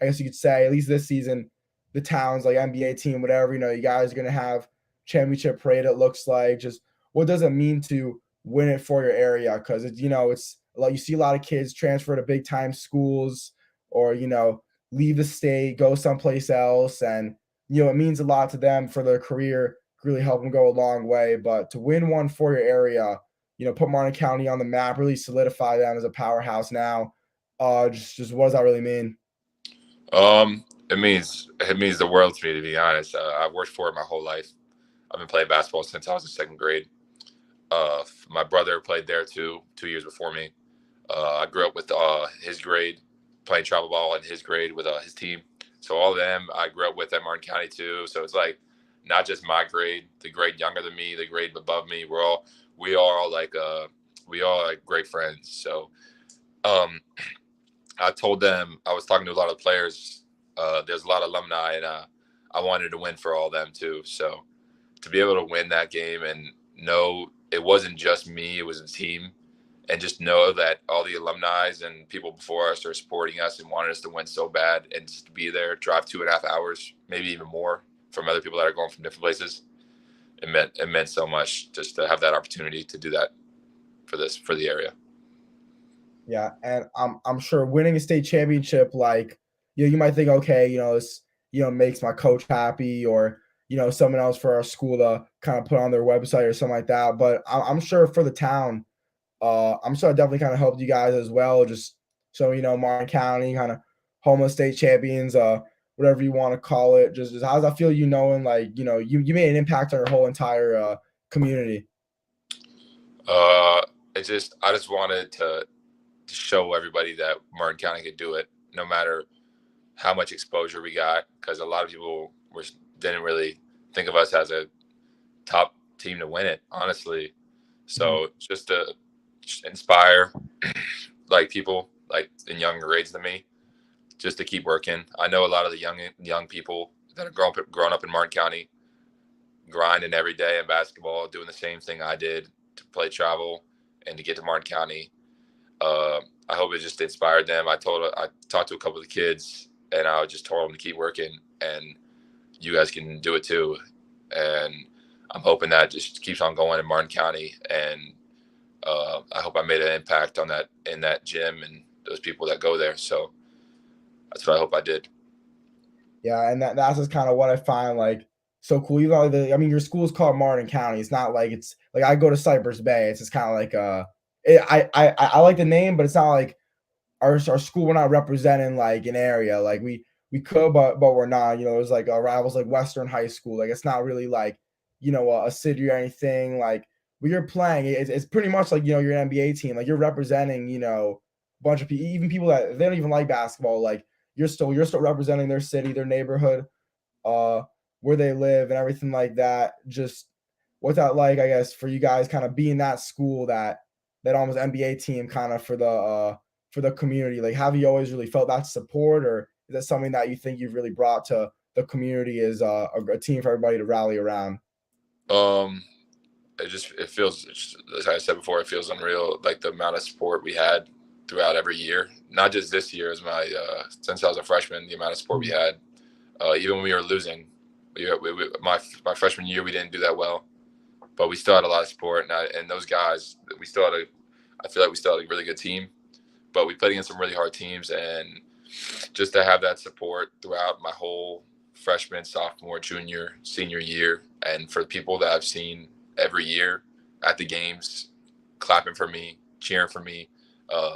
I guess you could say, at least this season, the town's like NBA team, whatever, you guys are going to have championship parade, it looks like. Just what does it mean to win it for your area? Because, it's like you see a lot of kids transfer to big time schools or, leave the state, go someplace else. And, it means a lot to them for their career, really help them go a long way. But to win one for your area, put Martin County on the map, really solidify them as a powerhouse now. Just what does that really mean? It means the world to me, to be honest. I've worked for it my whole life. I've been playing basketball since I was in second grade. My brother played there too, 2 years before me. I grew up with his grade, playing travel ball in his grade with his team. So all of them I grew up with at Martin County too. So it's like not just my grade, the grade younger than me, the grade above me. We all like great friends. So um, I told them I was talking to a lot of players. There's a lot of alumni, and I wanted to win for all of them too. So to be able to win that game and know it wasn't just me, it was a team, and just know that all the alumni and people before us are supporting us and wanted us to win so bad, and just to be there, drive 2.5 hours, maybe even more, from other people that are going from different places. It meant so much just to have that opportunity to do that for the area. Yeah, and I'm sure winning a state championship, like you might think, okay, this makes my coach happy, or someone else for our school to kind of put on their website or something like that. But I'm sure for the town, I'm sure it definitely kind of helped you guys as well. Just so Martin County kind of home of state champions, whatever you want to call it. Just how does that feel? Knowing like you made an impact on your whole entire community. Uh, I just wanted to show everybody that Martin County could do it, no matter how much exposure we got, because a lot of people didn't really think of us as a top team to win it, honestly. Mhm. So just to inspire like people like in younger grades than me, just to keep working. I know a lot of the young people that are grown up in Martin County, grinding every day in basketball, doing the same thing I did to play travel and to get to Martin County. I hope it just inspired them. I talked to a couple of the kids, and I just told them to keep working, and you guys can do it too. And I'm hoping that just keeps on going in Martin County, and I hope I made an impact on that in that gym and those people that go there. So that's what I hope I did. Yeah, and that's just kind of what I find like so cool. Even though I mean, your school's called Martin County. It's not like it's like I go to Cypress Bay. It's just kind of like I like the name, but it's not like our school. We're not representing like an area. Like we could, but we're not. There's like rivals like Western High School. Like it's not really like a city or anything. Like when you're playing, it's pretty much like you're an NBA team. Like you're representing a bunch of people, even people that they don't even like basketball. Like you're still representing their city, their neighborhood, uh, where they live and everything like that. Just what's that like, I guess, for you guys kind of being that school that almost NBA team kind of for the community. Like have you always really felt that support, or is that something that you think you've really brought to the community as a team for everybody to rally around? Um, it feels, as I said before, it feels unreal. Like the amount of support we had throughout every year, not just this year as since I was a freshman, the amount of support we Mhm. had, even when we were losing. My freshman year, we didn't do that well, but we still had a lot of support. And those guys, I feel like we still had a really good team, but we played against some really hard teams. And just to have that support throughout my whole freshman, sophomore, junior, senior year, and for the people that I've seen every year at the games, clapping for me, cheering for me,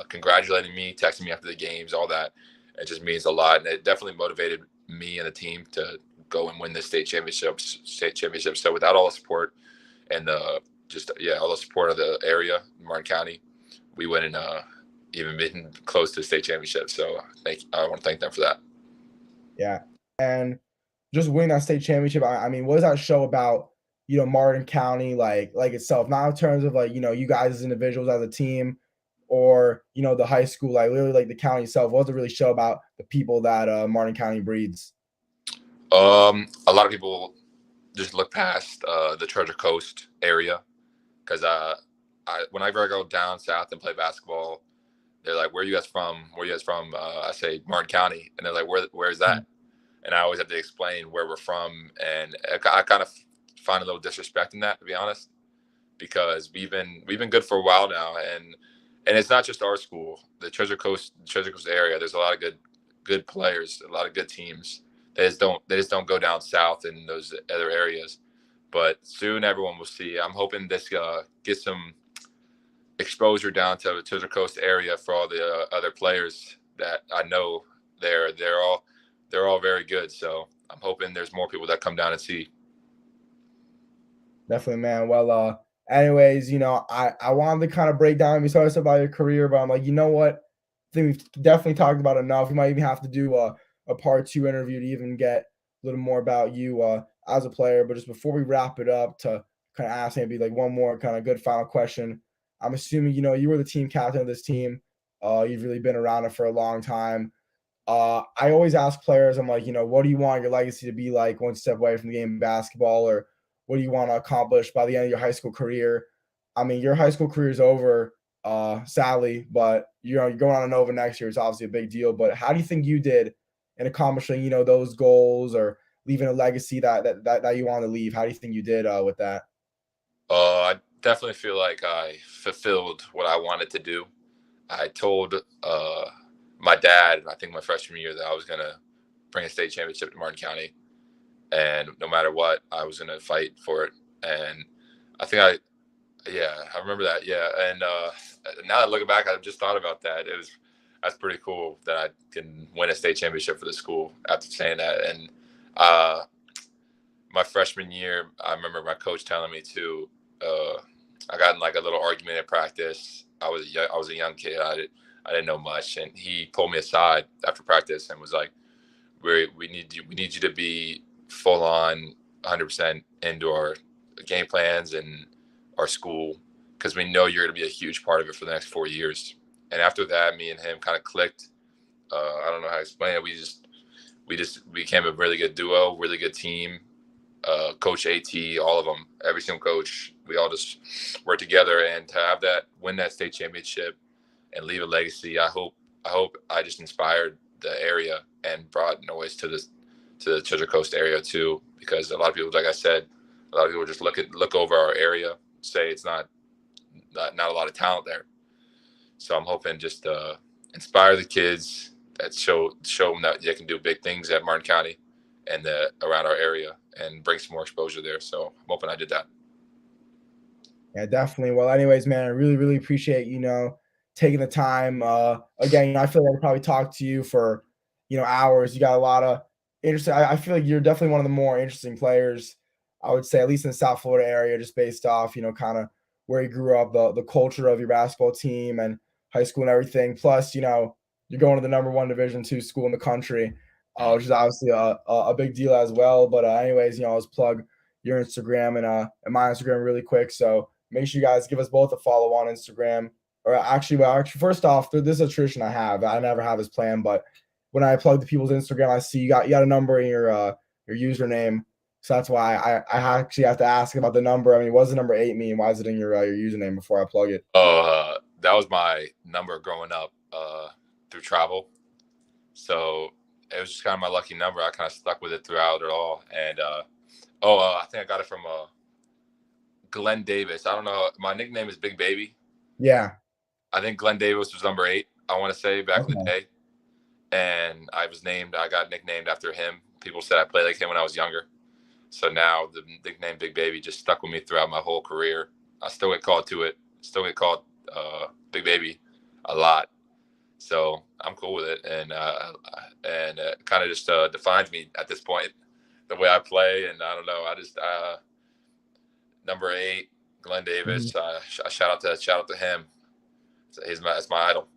congratulating me, texting me after the games, all that, it just means a lot. And it definitely motivated me and the team to go and win this state championship. So without all the support and all the support of the area, Martin County, we wouldn't even been close to the state championship. So I want to thank them for that. Yeah. And just winning that state championship, I mean, what does that show about, Martin County, like itself, not in terms of like, you guys as individuals, as a team, or, the high school, like literally like the county itself? What does it really show about the people that Martin County breeds? A lot of people just look past the Treasure Coast area because whenever I go down south and play basketball, they're like, "Where are you guys from? Where are you guys from?" I say Martin County, and they're like, "Where's that?" Mhm. And I always have to explain where we're from, and I kind of find a little disrespect in that, to be honest, because we've been good for a while now, and it's not just our school, the Treasure Coast area. There's a lot of good players, a lot of good teams. They just don't go down south in those other areas, but soon everyone will see. I'm hoping this gets some exposure down to the Treasure Coast area for all the other players that I know. They're all very good. So I'm hoping there's more people that come down and see. Definitely, man. Well, anyways, I wanted to kind of break down, we started stuff about your career, but I'm like, you know what? I think we've definitely talked about enough. We might even have to do a part two interview to even get a little more about you as a player. But just before we wrap it up, to kind of ask maybe like one more kind of good final question. I'm assuming, you were the team captain of this team. You've really been around it for a long time. I always ask players, I'm like, what do you want your legacy to be like once you step away from the game of basketball, or what do you want to accomplish by the end of your high school career? I mean, your high school career is over, sadly, but you're going on to Nova next year. It's obviously a big deal. But how do you think you did in accomplishing, those goals, or leaving a legacy that you want to leave? How do you think you did with that? I definitely feel like I fulfilled what I wanted to do. I told my dad, I think my freshman year, that I was gonna bring a state championship to Martin County, and no matter what, I was gonna fight for it. And I think yeah, I remember that. Yeah, and now that looking back, I just thought about that. That's pretty cool that I can win a state championship for the school after saying that. And uh, my freshman year, I remember my coach telling me to. I got in like a little argument at practice. I was a young kid. I didn't know much, and he pulled me aside after practice and was like, We need you to be full on 100% into our game plans and our school, because we know you're going to be a huge part of it for the next 4 years." And after that, me and him kind of clicked. I don't know how to explain it. We just became a really good duo, really good team. Coach AT, all of them, every single coach, we all just work together. And to have that, win that state championship, and leave a legacy, I hope I just inspired the area and brought noise to the Treasure Coast area too. Because a lot of people, like I said, a lot of people just look over our area, say it's not a lot of talent there. So I'm hoping just inspire the kids, that show them that they can do big things at Martin County and around our area, and bring some more exposure there. So I'm hoping I did that. Yeah, definitely. Well, anyways, man, I really, really appreciate, taking the time. Again, I feel like I could probably talk to you for, hours. You got a lot of interesting. I feel like you're definitely one of the more interesting players, I would say, at least in the South Florida area, just based off, kind of where you grew up, the culture of your basketball team and high school and everything. Plus, you're going to the number one Division II school in the country, Mm. which is obviously a big deal as well. But anyways, let's plug your Instagram and my Instagram really quick. So make sure you guys give us both a follow on Instagram. Or actually, first off, this is a tradition I have. I never have this plan, but when I plug the people's Instagram, I see you got a number in your username. So that's why I actually have to ask about the number. I mean, what does the number 8 mean? Why is it in your username before I plug it? That was my number growing up through travel. So it was just kind of my lucky number. I kind of stuck with it throughout it all. And I think I got it from Glenn Davis. I don't know. My nickname is Big Baby. Yeah. I think Glenn Davis was number 8, I want to say, back in the Okay. day. And I got nicknamed after him. People said I played like him when I was younger. So now the nickname Big Baby just stuck with me throughout my whole career. I still get called to it. Still get called Big Baby a lot. So I'm cool with it, and it kind of just defines me at this point, the way I play. And I don't know. I just number 8, Glenn Mhm. Davis. Shout out to him That's my idol.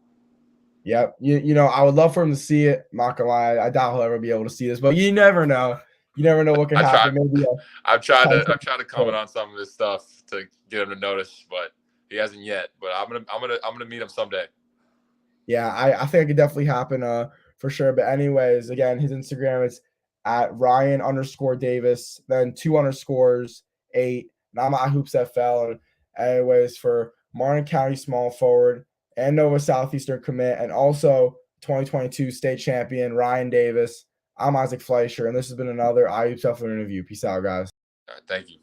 Yep. You know, I would love for him to see it. Not gonna lie, I doubt he'll ever be able to see this, but you never know. You never know what can I tried. happen. Maybe I've tried to comment on some of his stuff to get him to notice, but he hasn't yet. But I'm gonna meet him someday. Yeah, I think it could definitely happen for sure. But anyways, again, his Instagram is at Ryan_Davis, then 2_8, and I'm at HoopsFL. And anyways, for Martin County small forward and Nova Southeastern commit, and also 2022 state champion Ryan Davis, I'm Isaac Fleischer, and this has been another IHoopsFL interview. Peace out, guys. All right, thank you.